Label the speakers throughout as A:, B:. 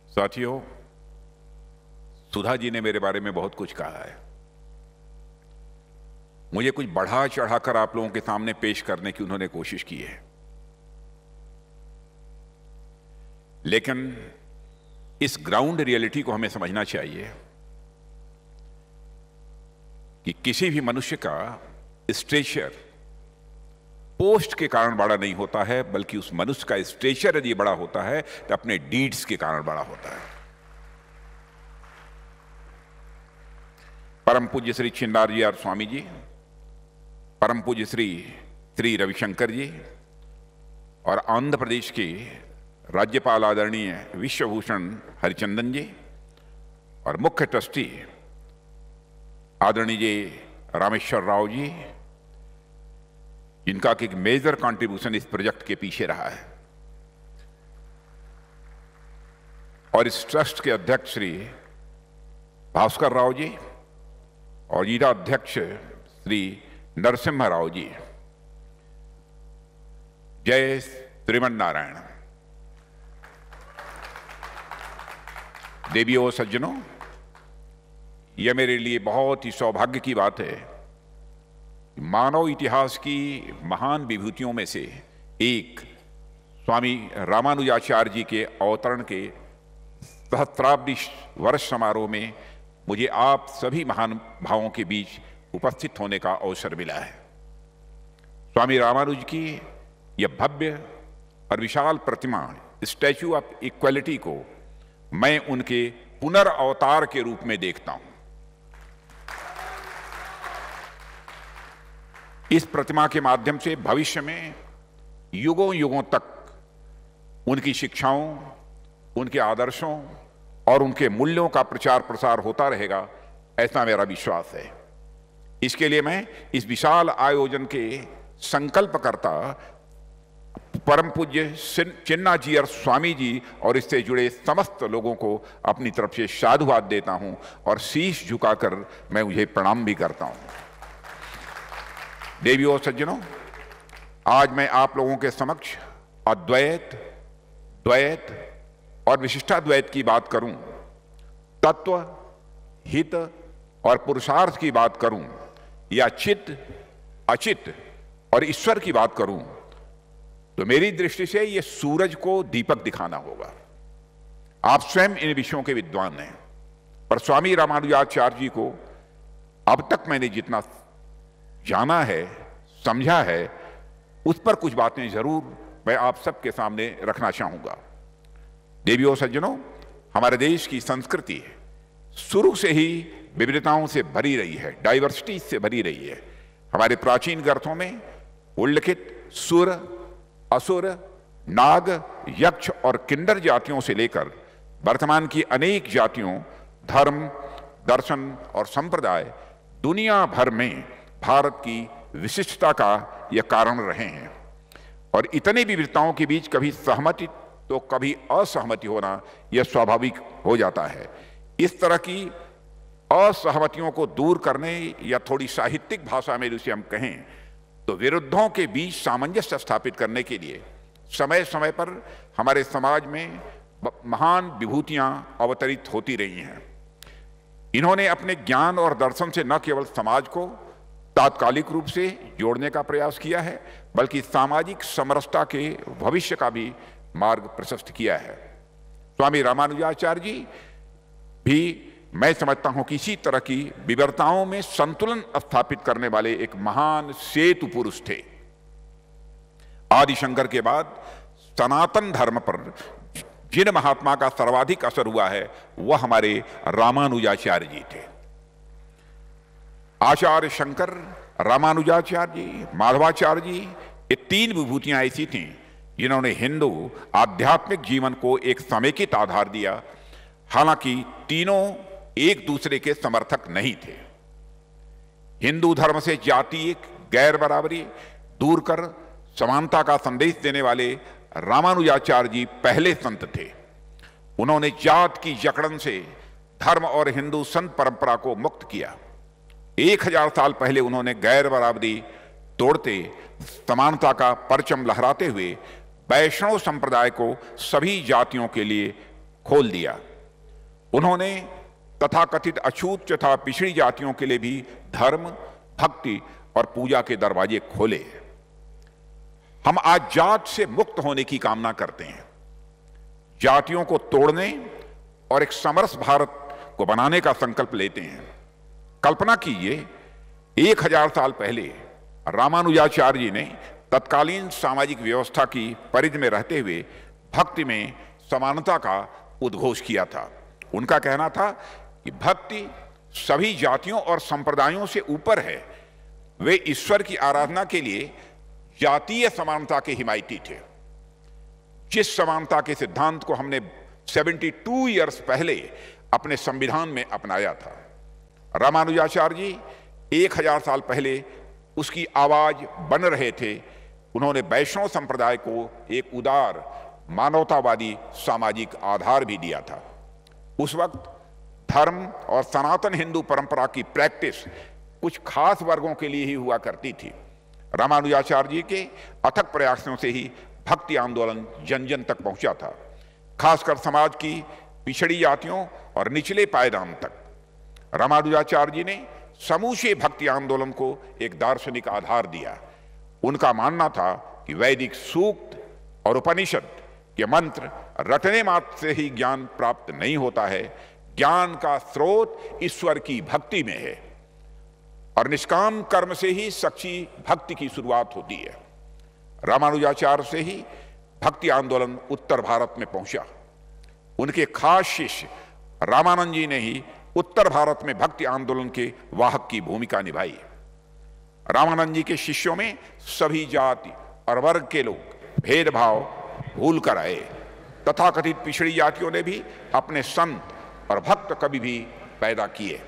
A: साथियों, सुधा जी ने मेरे बारे में बहुत कुछ कहा है। मुझे कुछ बढ़ा चढ़ाकर आप लोगों के सामने पेश करने की उन्होंने कोशिश की है, लेकिन इस ग्राउंड रियलिटी को हमें समझना चाहिए कि किसी भी मनुष्य का स्टेचर पोस्ट के कारण बड़ा नहीं होता है, बल्कि उस मनुष्य का स्टेचर यदि बड़ा होता है तो अपने डीड्स के कारण बड़ा होता है। परम पूज्य श्री चिन्नारी आर स्वामी जी, परम पूज्य श्री रविशंकर जी और आंध्र प्रदेश के राज्यपाल आदरणीय विश्वभूषण हरिचंदन जी और मुख्य ट्रस्टी आदरणीय जी रामेश्वर राव जी, जिनका एक मेजर कंट्रीब्यूशन इस प्रोजेक्ट के पीछे रहा है, और इस ट्रस्ट के अध्यक्ष श्री भास्कर राव जी और जिला अध्यक्ष श्री नरसिम्हा राव जी। जय श्रीमन नारायण। देवियों और सज्जनों, यह मेरे लिए बहुत ही सौभाग्य की बात है। मानव इतिहास की महान विभूतियों में से एक स्वामी रामानुजाचार्य जी के अवतरण के सहस्त्राब्दी वर्ष समारोह में मुझे आप सभी महान भावों के बीच उपस्थित होने का अवसर मिला है। स्वामी रामानुज की यह भव्य और विशाल प्रतिमा, स्टैच्यू ऑफ इक्वलिटी को मैं उनके पुनर्अवतार के रूप में देखता हूं। इस प्रतिमा के माध्यम से भविष्य में युगों युगों तक उनकी शिक्षाओं, उनके आदर्शों और उनके मूल्यों का प्रचार प्रसार होता रहेगा, ऐसा मेरा विश्वास है। इसके लिए मैं इस विशाल आयोजन के संकल्पकर्ता परम पूज्य चिन्नाजीयर स्वामी जी और इससे जुड़े समस्त लोगों को अपनी तरफ से साधुवाद देता हूं और शीश झुकाकर मैं मुझे प्रणाम भी करता हूं। देवियों और सज्जनों, आज मैं आप लोगों के समक्ष अद्वैत, द्वैत और विशिष्टाद्वैत की बात करूं, तत्व, हित और पुरुषार्थ की बात करूं, या चित्त, अचित और ईश्वर की बात करूं, तो मेरी दृष्टि से यह सूरज को दीपक दिखाना होगा। आप स्वयं इन विषयों के विद्वान हैं, पर स्वामी रामानुजाचार्य जी को अब तक मैंने जितना जाना है, समझा है, उस पर कुछ बातें जरूर मैं आप सबके सामने रखना चाहूंगा। देवियों सज्जनों, हमारे देश की संस्कृति शुरू से ही विविधताओं से भरी रही है, डाइवर्सिटी से भरी रही है। हमारे प्राचीन ग्रंथों में उल्लिखित सुर, असुर, नाग, यक्ष और किन्नर जातियों से लेकर वर्तमान की अनेक जातियों, धर्म, दर्शन और संप्रदाय दुनिया भर में भारत की विशिष्टता का यह कारण रहे हैं। और इतनी विविधताओं के बीच कभी सहमति तो कभी असहमति होना यह स्वाभाविक हो जाता है। इस तरह की असहमतियों को दूर करने, या थोड़ी साहित्यिक भाषा में जिसे हम कहें तो विरुद्धों के बीच सामंजस्य स्थापित करने के लिए समय समय पर हमारे समाज में महान विभूतियां अवतरित होती रही हैं। इन्होंने अपने ज्ञान और दर्शन से न केवल समाज को तात्कालिक रूप से जोड़ने का प्रयास किया है, बल्कि सामाजिक समरसता के भविष्य का भी मार्ग प्रशस्त किया है। स्वामी रामानुजाचार्य जी भी, मैं समझता हूं कि इसी तरह की विविधताओं में संतुलन स्थापित करने वाले एक महान सेतु पुरुष थे। आदिशंकर के बाद सनातन धर्म पर जिन महात्मा का सर्वाधिक असर हुआ है वह हमारे रामानुजाचार्य जी थे। आचार्य शंकर, रामानुजाचार्य जी, माधवाचार्य जी, ये तीन विभूतियां ऐसी थीं जिन्होंने हिंदू आध्यात्मिक जीवन को एक समेकित आधार दिया। हालांकि तीनों एक दूसरे के समर्थक नहीं थे। हिंदू धर्म से जातीय गैर बराबरी दूर कर समानता का संदेश देने वाले रामानुजाचार्य जी पहले संत थे। उन्होंने जात की जकड़न से धर्म और हिंदू संत परंपरा को मुक्त किया। 1000 साल पहले उन्होंने गैर बराबरी तोड़ते समानता का परचम लहराते हुए वैष्णव संप्रदाय को सभी जातियों के लिए खोल दिया। उन्होंने तथाकथित अछूत तथा पिछड़ी जातियों के लिए भी धर्म, भक्ति और पूजा के दरवाजे खोले। हम आज जात से मुक्त होने की कामना करते हैं, जातियों को तोड़ने और एक समरस भारत को बनाने का संकल्प लेते हैं। कल्पना कीजिए, 1000 साल पहले रामानुजाचार्य जी ने तत्कालीन सामाजिक व्यवस्था की परिधि में रहते हुए भक्ति में समानता का उद्घोष किया था। उनका कहना था कि भक्ति सभी जातियों और संप्रदायों से ऊपर है। वे ईश्वर की आराधना के लिए जातीय समानता के हिमायती थे, जिस समानता के सिद्धांत को हमने 72 ईयर्स पहले अपने संविधान में अपनाया था। रामानुजाचार्य जी 1000 साल पहले उसकी आवाज बन रहे थे। उन्होंने वैष्णव संप्रदाय को एक उदार मानवतावादी सामाजिक आधार भी दिया था। उस वक्त धर्म और सनातन हिंदू परंपरा की प्रैक्टिस कुछ खास वर्गों के लिए ही हुआ करती थी। रामानुजाचार्य जी के अथक प्रयासों से ही भक्ति आंदोलन जन जन तक पहुंचा था, खासकर समाज की पिछड़ी जातियों और निचले पायदान तक। रामानुजाचार्य जी ने समूचे भक्ति आंदोलन को एक दार्शनिक आधार दिया। उनका मानना था कि वैदिक सूक्त और उपनिषद के मंत्र रटने मात्र से ही ज्ञान प्राप्त नहीं होता है। ज्ञान का स्रोत ईश्वर की भक्ति में है और निष्काम कर्म से ही सच्ची भक्ति की शुरुआत होती है। रामानुजाचार्य से ही भक्ति आंदोलन उत्तर भारत में पहुंचा। उनके खास शिष्य रामानंद जी ने ही उत्तर भारत में भक्ति आंदोलन के वाहक की भूमिका निभाई। रामानंद जी के शिष्यों में सभी जाति और वर्ग के लोग भेदभाव भूल कर आए। तथाकथित पिछड़ी जातियों ने भी अपने संत और भक्त कवि भी पैदा किए।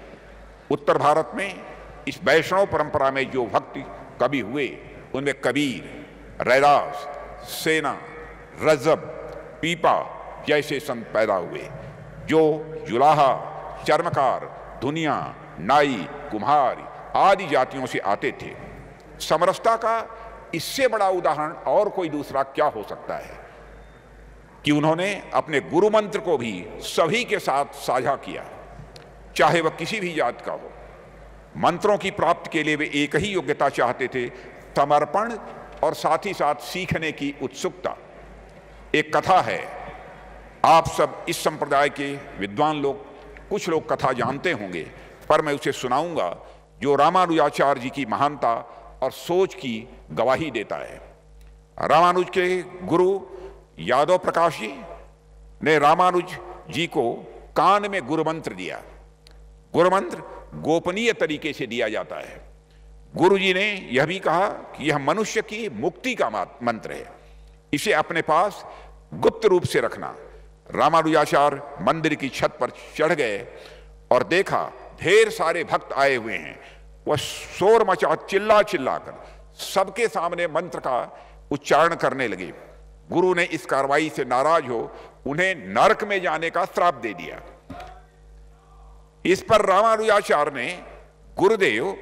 A: उत्तर भारत में इस वैष्णव परंपरा में जो भक्ति कवि हुए उनमें कबीर, रैदास, सेना, रजब, पीपा जैसे संत पैदा हुए, जो जुलाहा, चर्मकार, धुनिया, नाई, कुम्हार आदि जातियों से आते थे। समरसता का इससे बड़ा उदाहरण और कोई दूसरा क्या हो सकता है कि उन्होंने अपने गुरु मंत्र को भी सभी के साथ साझा किया, चाहे वह किसी भी जात का हो। मंत्रों की प्राप्ति के लिए वे एक ही योग्यता चाहते थे, समर्पण और साथ ही साथ सीखने की उत्सुकता। एक कथा है, आप सब इस संप्रदाय के विद्वान लोग, कुछ लोग कथा जानते होंगे, पर मैं उसे सुनाऊंगा, जो रामानुजाचार्य जी की महानता और सोच की गवाही देता है। रामानुज के गुरु यादव प्रकाश जी ने रामानुज जी को कान में गुरु मंत्र दिया। गुरु मंत्र गोपनीय तरीके से दिया जाता है। गुरु जी ने यह भी कहा कि यह मनुष्य की मुक्ति का मंत्र है, इसे अपने पास गुप्त रूप से रखना। रामानुजाचार्य मंदिर की छत पर चढ़ गए और देखा ढेर सारे भक्त आए हुए हैं। वह शोर मचा, चिल्ला चिल्लाकर सबके सामने मंत्र का उच्चारण करने लगे। गुरु ने इस कार्रवाई से नाराज हो उन्हें नरक में जाने का श्राप दे दिया। इस पर रामानुजाचार्य ने, गुरुदेव,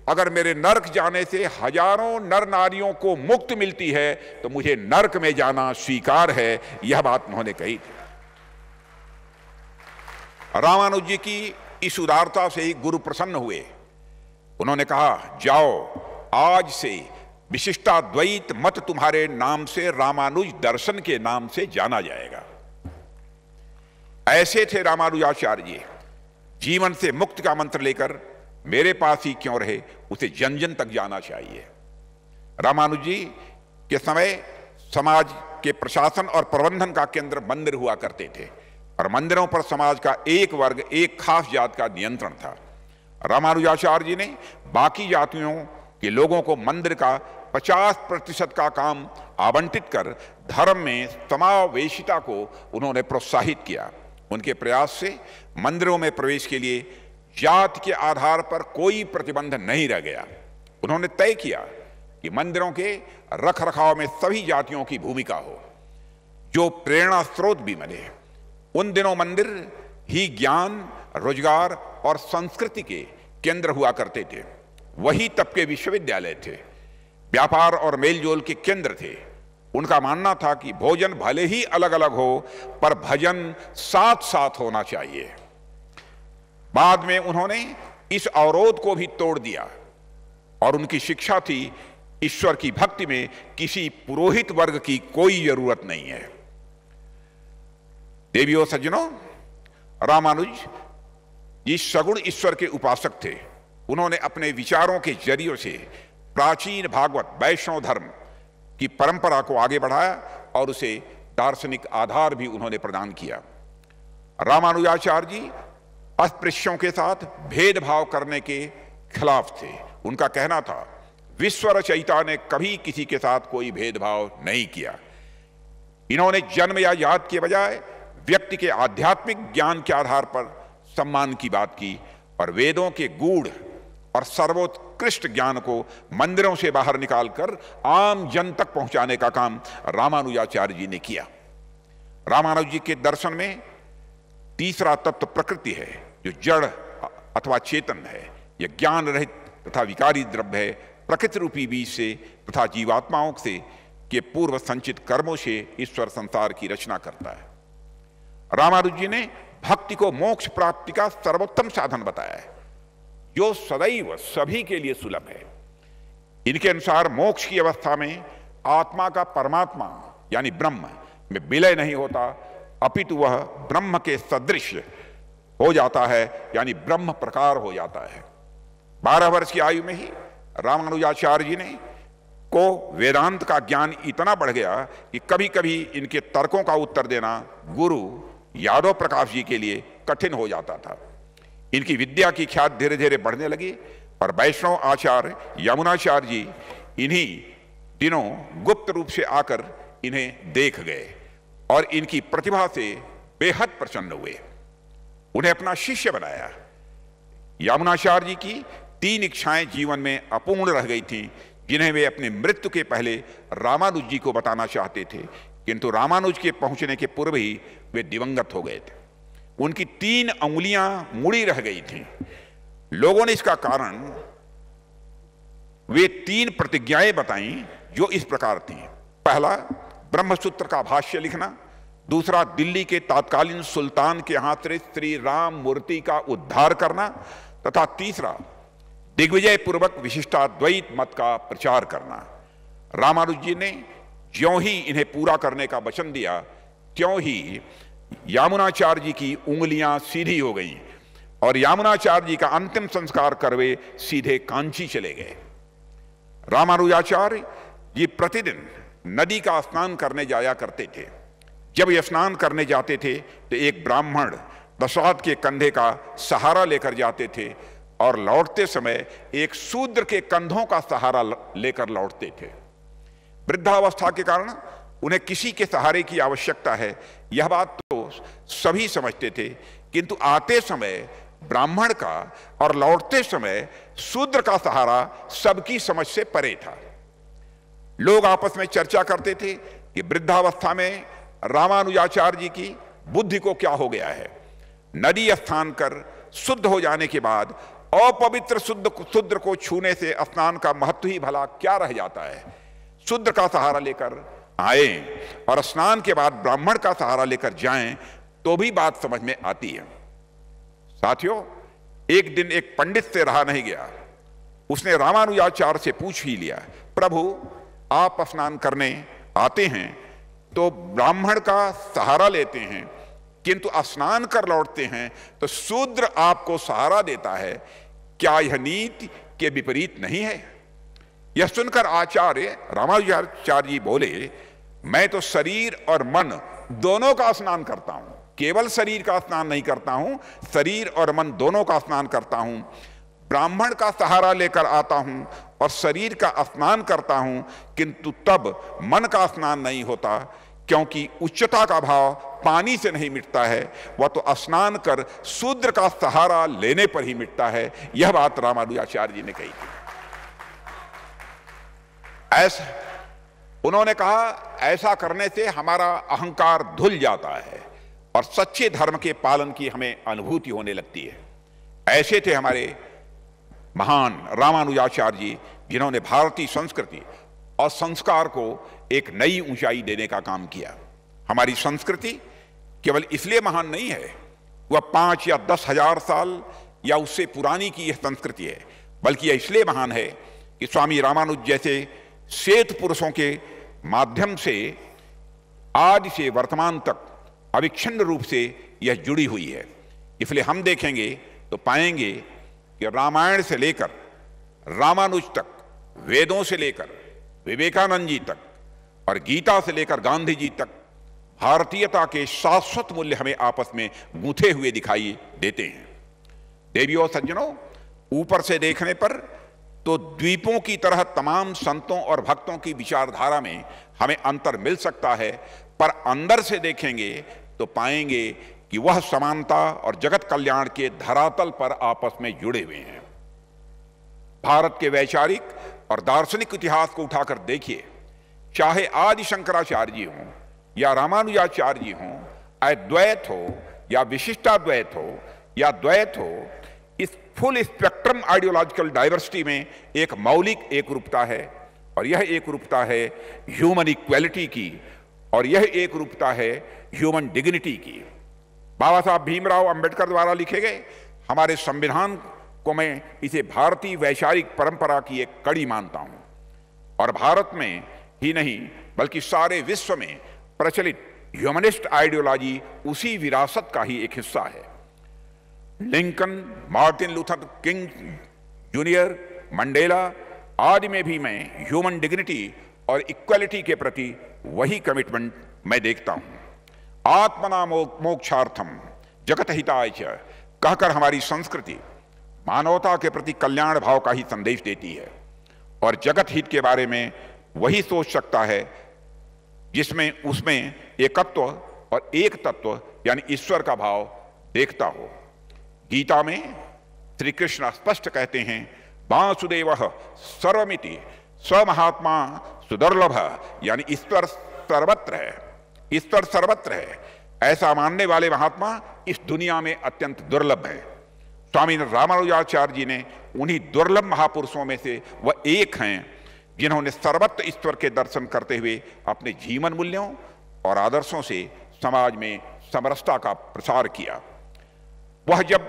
A: अगर मेरे नरक जाने से हजारों नर नारियों को मुक्ति मिलती है तो मुझे नरक में जाना स्वीकार है, यह बात उन्होंने कही थी। रामानुज जी की इस उदारता से ही गुरु प्रसन्न हुए। उन्होंने कहा, जाओ, आज से विशिष्टाद्वैत मत तुम्हारे नाम से रामानुज दर्शन के नाम से जाना जाएगा। ऐसे थे रामानुजाचार्य जी। जीवन से मुक्ति का मंत्र लेकर मेरे पास ही क्यों रहे, उसे जन जन तक जाना चाहिए। रामानुज जी के समय समाज के प्रशासन और प्रबंधन का केंद्र मंदिर हुआ करते थे और मंदिरों पर समाज का एक वर्ग, एक खास जात का नियंत्रण था। रामानुजाचार्य जी ने बाकी जातियों के लोगों को मंदिर का 50% का काम आवंटित कर धर्म में समावेशिता को उन्होंने प्रोत्साहित किया। उनके प्रयास से मंदिरों में प्रवेश के लिए जाति के आधार पर कोई प्रतिबंध नहीं रह गया। उन्होंने तय किया कि मंदिरों के रख रखाव में सभी जातियों की भूमिका हो, जो प्रेरणा स्रोत भी बने। उन दिनों मंदिर ही ज्ञान, रोजगार और संस्कृति के केंद्र हुआ करते थे। वही तब के विश्वविद्यालय थे, व्यापार और मेलजोल के केंद्र थे। उनका मानना था कि भोजन भले ही अलग अलग हो पर भजन साथ साथ होना चाहिए। बाद में उन्होंने इस अवरोध को भी तोड़ दिया और उनकी शिक्षा थी ईश्वर की भक्ति में किसी पुरोहित वर्ग की कोई जरूरत नहीं है। देवियों सज्जनों, रामानुज जी सगुण ईश्वर के उपासक थे। उन्होंने अपने विचारों के जरिए से प्राचीन भागवत वैष्णव धर्म की परंपरा को आगे बढ़ाया और उसे दार्शनिक आधार भी उन्होंने प्रदान किया। रामानुजाचार्य जी अस्पृश्यों के साथ भेदभाव करने के खिलाफ थे। उनका कहना था विश्व रचयिता ने कभी किसी के साथ कोई भेदभाव नहीं किया। इन्होंने जन्म या जात के बजाय व्यक्ति के आध्यात्मिक ज्ञान के आधार पर सम्मान की बात की और वेदों के गूढ़ और सर्वोत्कृष्ट ज्ञान को मंदिरों से बाहर निकालकर आम जन तक पहुंचाने का काम रामानुजाचार्य जी ने किया। रामानुज जी के दर्शन में तीसरा तत्व प्रकृति है, जो जड़ अथवा चेतन है। यह ज्ञान रहित तथा विकारी द्रव्य है, प्रकृति रूपी बीज से तथा जीवात्माओं से के पूर्व संचित कर्मों से ईश्वर संसार की रचना करता है। रामानुज जी ने भक्ति को मोक्ष प्राप्ति का सर्वोत्तम साधन बताया है, जो सदैव सभी के लिए सुलभ है। इनके अनुसार मोक्ष की अवस्था में आत्मा का परमात्मा यानी ब्रह्म में विलय नहीं होता, अपितु वह ब्रह्म के सदृश हो जाता है, यानी ब्रह्म प्रकार हो जाता है। 12 वर्ष की आयु में ही रामानुजाचार्य जी ने को वेदांत का ज्ञान इतना बढ़ गया कि कभी कभी इनके तर्कों का उत्तर देना गुरु यादव प्रकाश जी के लिए कठिन हो जाता था। इनकी विद्या की ख्याति धीरे धीरे बढ़ने लगी, पर वैष्णव आचार्य यमुनाचार्य जी इन्हीं दिनों गुप्त रूप से आकर इन्हें देख गए और इनकी प्रतिभा से बेहद प्रसन्न हुए। उन्हें अपना शिष्य बनाया। यमुनाचार्य जी की 3 इच्छाएं जीवन में अपूर्ण रह गई थीं, जिन्हें वे अपनी मृत्यु के पहले रामानुज जी को बताना चाहते थे, किंतु रामानुज के पहुंचने के पूर्व ही वे दिवंगत हो गए थे। उनकी 3 अंगुलियां मुड़ी रह गई थीं। लोगों ने इसका कारण वे 3 प्रतिज्ञाएं बताईं जो इस प्रकार थीं। पहला, ब्रह्मसूत्र का भाष्य लिखना। दूसरा, दिल्ली के तत्कालीन सुल्तान के हाथ से श्री राम मूर्ति का उद्धार करना। तथा तीसरा, दिग्विजय पूर्वक विशिष्टाद्वैत मत का प्रचार करना। रामानुज जी ने ज्यों ही इन्हें पूरा करने का वचन दिया, त्यों ही यमुनाचार्य जी की उंगलियां सीधी हो गईं और यमुनाचार्य जी का अंतिम संस्कार कर वे सीधे कांची चले गए। रामानुजाचार्य जी प्रतिदिन नदी का स्नान करने जाया करते थे। जब ये स्नान करने जाते थे तो एक ब्राह्मण दशात के कंधे का सहारा लेकर जाते थे और लौटते समय एक शूद्र के कंधों का सहारा लेकर लौटते थे। वृद्धावस्था के कारण उन्हें किसी के सहारे की आवश्यकता है, यह बात तो सभी समझते थे, किंतु आते समय ब्राह्मण का और लौटते समय शूद्र का सहारा सबकी समझ से परे था। लोग आपस में चर्चा करते थे कि वृद्धावस्था में रामानुजाचार्य जी की बुद्धि को क्या हो गया है। नदी स्नान कर शुद्ध हो जाने के बाद अपवित्र शूद्र को छूने से स्नान का महत्व ही भला क्या रह जाता है। शूद्र का सहारा लेकर आए और स्नान के बाद ब्राह्मण का सहारा लेकर जाएं तो भी बात समझ में आती है। साथियों, एक दिन एक पंडित से रहा नहीं गया। उसने रामानुजाचार्य से पूछ ही लिया, प्रभु आप स्नान करने आते हैं तो ब्राह्मण का सहारा लेते हैं, किंतु स्नान कर लौटते हैं तो शूद्र आपको सहारा देता है, क्या यह नीति के विपरीत नहीं है? यह सुनकर आचार्य रामानुजाचार्य जी बोले, मैं तो शरीर और मन दोनों का स्नान करता हूं, केवल शरीर का स्नान नहीं करता हूं, शरीर और मन दोनों का स्नान करता हूं। ब्राह्मण का सहारा लेकर आता हूं और शरीर का स्नान करता हूं, किंतु तब मन का स्नान नहीं होता, क्योंकि उच्चता का भाव पानी से नहीं मिटता है, वह तो स्नान कर शूद्र का सहारा लेने पर ही मिटता है। यह बात रामानुजाचार्य जी ने कही थी। ऐसा उन्होंने कहा, ऐसा करने से हमारा अहंकार धुल जाता है और सच्चे धर्म के पालन की हमें अनुभूति होने लगती है। ऐसे थे हमारे महान रामानुजाचार्य जी, जिन्होंने भारतीय संस्कृति और संस्कार को एक नई ऊंचाई देने का काम किया। हमारी संस्कृति केवल इसलिए महान नहीं है, वह 5 या 10 हजार साल या उससे पुरानी की यह संस्कृति है, बल्कि यह इसलिए महान है कि स्वामी रामानुज जैसे श्वेत पुरुषों के माध्यम से आदि से वर्तमान तक अविच्छिन्न रूप से यह जुड़ी हुई है। इसलिए हम देखेंगे तो पाएंगे कि रामायण से लेकर रामानुज तक, वेदों से लेकर विवेकानंद जी तक और गीता से लेकर गांधी जी तक भारतीयता के शाश्वत मूल्य हमें आपस में गूंथे हुए दिखाई देते हैं। देवियों और सज्जनों, ऊपर से देखने पर तो द्वीपों की तरह तमाम संतों और भक्तों की विचारधारा में हमें अंतर मिल सकता है, पर अंदर से देखेंगे तो पाएंगे कि वह समानता और जगत कल्याण के धरातल पर आपस में जुड़े हुए हैं। भारत के वैचारिक और दार्शनिक इतिहास को उठाकर देखिए, चाहे आदि शंकराचार्य जी हों या रामानुजाचार्य जी हों, अद्वैत हो या विशिष्टाद्वैत हो या द्वैत हो, इस फुल स्पेक्ट्रम आइडियोलॉजिकल डाइवर्सिटी में एक मौलिक एकरूपता है, और यह एकरूपता है ह्यूमन इक्वालिटी की, और यह एकरूपता है ह्यूमन डिग्निटी की। बाबा साहब भीमराव अंबेडकर द्वारा लिखे गए हमारे संविधान को मैं इसे भारतीय वैचारिक परंपरा की एक कड़ी मानता हूं, और भारत में ही नहीं बल्कि सारे विश्व में प्रचलित ह्यूमनिस्ट आइडियोलॉजी उसी विरासत का ही एक हिस्सा है। Lincoln, Martin Luther king junior, Mandela आदि में भी मैं ह्यूमन डिग्निटी और इक्वालिटी के प्रति वही कमिटमेंट मैं देखता हूं। आत्मना मोक्षार्थम जगत हिताय च कहकर हमारी संस्कृति मानवता के प्रति कल्याण भाव का ही संदेश देती है, और जगत हित के बारे में वही सोच सकता है जिसमें उसमें एकत्व और एक तत्व यानी ईश्वर का भाव देखता हो। गीता में श्री कृष्ण स्पष्ट कहते हैं, वासुदेवः सर्वमिति स महात्मा सुदुर्लभ, यानी ईश्वर सर्वत्र है, ईश्वर सर्वत्र है। ऐसा मानने वाले महात्मा इस दुनिया में अत्यंत दुर्लभ है। स्वामी रामानुजाचार्य जी ने उन्हीं दुर्लभ महापुरुषों में से वह एक हैं जिन्होंने सर्वत्र ईश्वर के दर्शन करते हुए अपने जीवन मूल्यों और आदर्शों से समाज में समरसता का प्रसार किया। वह जब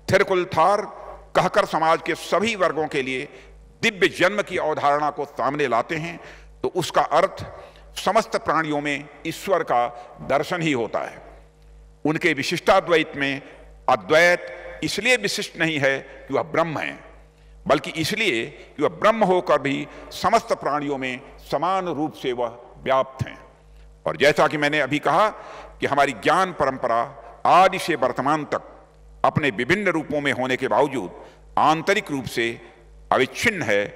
A: थिरुकुलथार कहकर समाज के सभी वर्गों के लिए दिव्य जन्म की अवधारणा को सामने लाते हैं तो उसका अर्थ समस्त प्राणियों में ईश्वर का दर्शन ही होता है। उनके विशिष्टाद्वैत में अद्वैत इसलिए विशिष्ट नहीं है कि वह ब्रह्म है, बल्कि इसलिए कि वह ब्रह्म होकर भी समस्त प्राणियों में समान रूप से वह व्याप्त हैं। और जैसा कि मैंने अभी कहा कि हमारी ज्ञान परंपरा आदि से वर्तमान तक अपने विभिन्न रूपों में होने के बावजूद आंतरिक रूप से अविच्छिन्न है,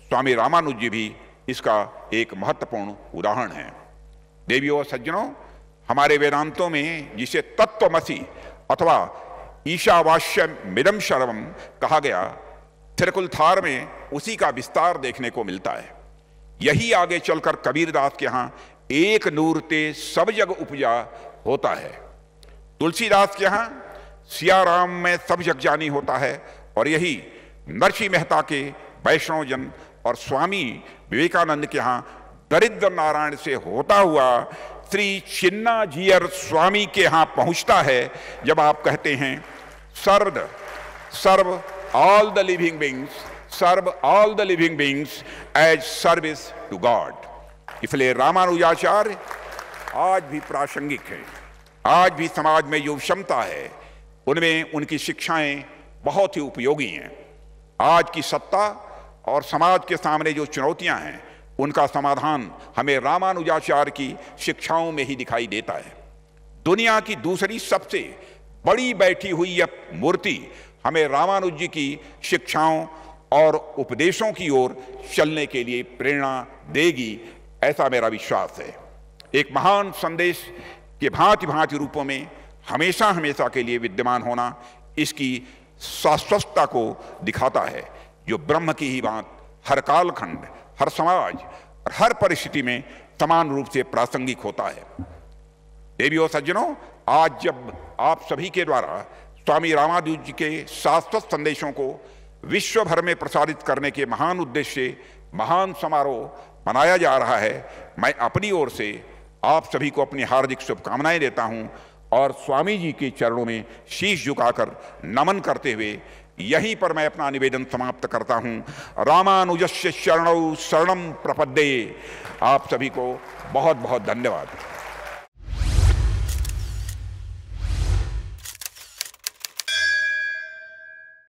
A: स्वामी रामानुज जी भी इसका एक महत्वपूर्ण उदाहरण है। देवियों और सज्जनों, हमारे वेदांतों में जिसे तत्वमसि अथवा ईशावास्यमिदं सर्वम कहा गया, थिरुकुलथार में उसी का विस्तार देखने को मिलता है। यही आगे चलकर कबीरदास के यहाँ एक नूर ते सब जग उपजा होता है। तुलसीदास के यहाँ सिया राम में सब जग जानी होता है, और यही नरसिंह मेहता के वैष्णव जन और स्वामी विवेकानंद के यहाँ दरिद्र नारायण से होता हुआ श्री चिन्ना जीयर स्वामी के यहाँ पहुंचता है, जब आप कहते हैं serve all the living beings, serve all the living beings as service to God. इसलिए रामानुजाचार्य आज भी प्रासंगिक है। आज भी समाज में जो क्षमता है उनमें उनकी शिक्षाएं बहुत ही उपयोगी हैं। आज की सत्ता और समाज के सामने जो चुनौतियां हैं उनका समाधान हमें रामानुजाचार्य की शिक्षाओं में ही दिखाई देता है। दुनिया की दूसरी सबसे बड़ी बैठी हुई यह मूर्ति हमें रामानुज जी की शिक्षाओं और उपदेशों की ओर चलने के लिए प्रेरणा देगी, ऐसा मेरा विश्वास है। एक महान संदेश के भांति भांति रूपों में हमेशा हमेशा के लिए विद्यमान होना इसकी शाश्वतता को दिखाता है, जो ब्रह्म की ही बात हर कालखंड, हर समाज और हर परिस्थिति में समान रूप से प्रासंगिक होता है। देवियों सज्जनों, आज जब आप सभी के द्वारा स्वामी रामानुज जी के शाश्वत संदेशों को विश्व भर में प्रसारित करने के महान उद्देश्य से महान समारोह मनाया जा रहा है, मैं अपनी ओर से आप सभी को अपनी हार्दिक शुभकामनाएं देता हूं और स्वामी जी के चरणों में शीश झुकाकर नमन करते हुए यहीं पर मैं अपना निवेदन समाप्त करता हूं। रामानुजस्य शरणौ शरणं प्रपद्ये। आप सभी को बहुत बहुत धन्यवाद।